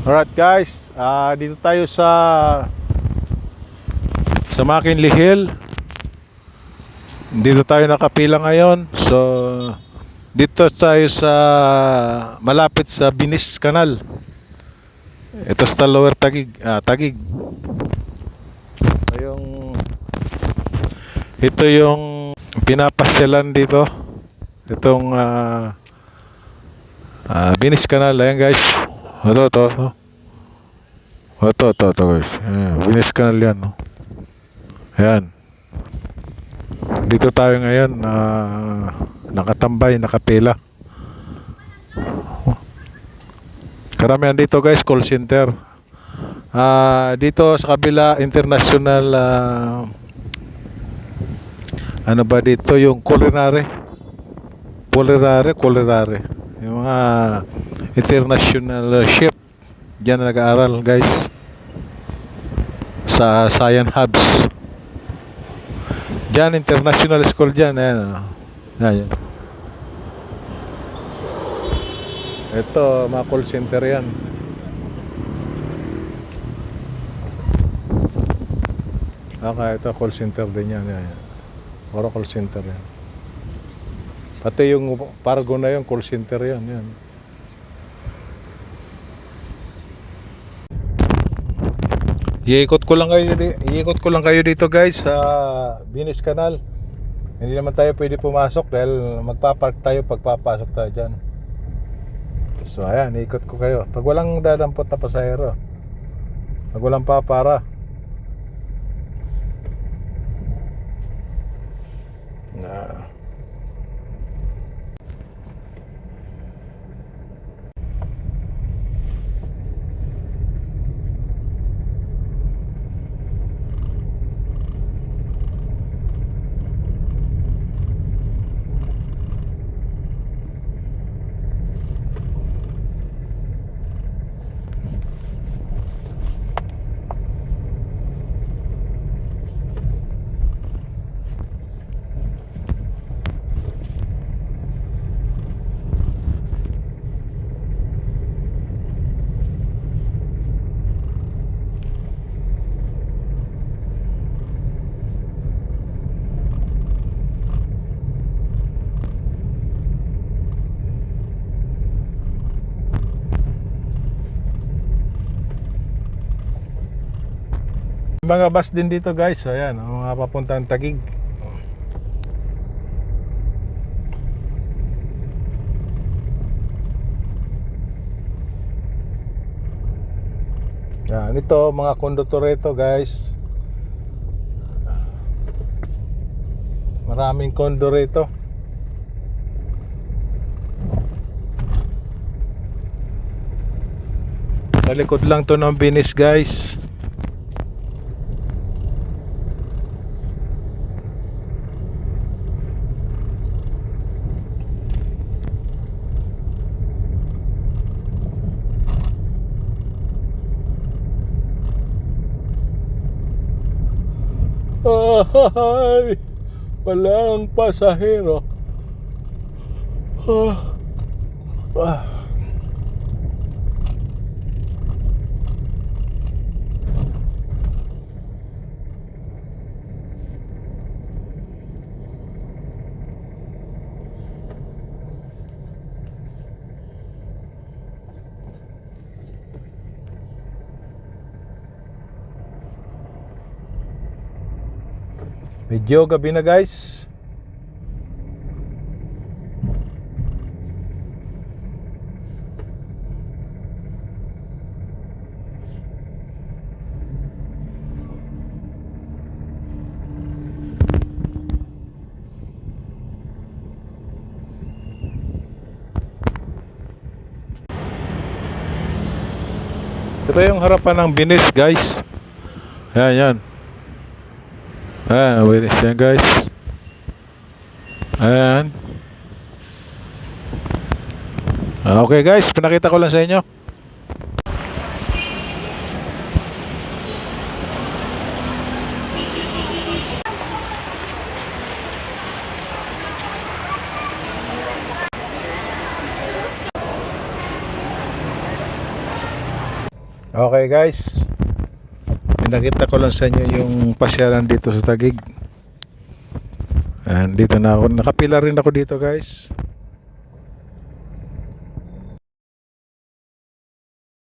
Alright guys, dito tayo sa McKinley Hill. Dito tayo nakapila ngayon. So dito tayo sa malapit sa Binis Canal. Ito sa Lower Taguig, Taguig. Ito yung pinapasyalan dito. Itong Binis Canal. Ayan guys. Ito guys. Ayan, Binis Canal yan. No? Ayan. Dito tayo ngayon. Nakatambay, nakapila. Karamihan dito guys, call center. Dito sa kabila, international ano ba dito, yung culinary. Yung mga international chef diyan na nag-aaral guys sa Science Hubs. Diyan, international school diyan. Ayan. Ito, mga call center yan. Ito call center din yan. Puro call center yan. Pati yung Pargo na yung call center yan. Iikot ko lang kayo dito guys sa Binis Canal. Hindi naman tayo pwede pumasok dahil magpapark tayo pagpapasok tayo dyan. So ayan, iikot ko kayo. Pag walang dadampot na pasahero, pag walang papara, mga bus din dito guys. Ayan, mga papuntang Taguig. Yan, ito mga konduktor ito guys. Maraming kondo rito. Sa likod lang to ng Binis guys. Ay, walang pasahero. Medyo gabi na guys. Ito yung harapan ng Binis guys. Yan. Binis yan guys. Ayan. Okay guys, pinakita ko lang sa inyo. Okay guys, pinakita ko lang sa inyo yung pasyalan dito sa Taguig. And dito na ako, nakapila rin ako dito guys.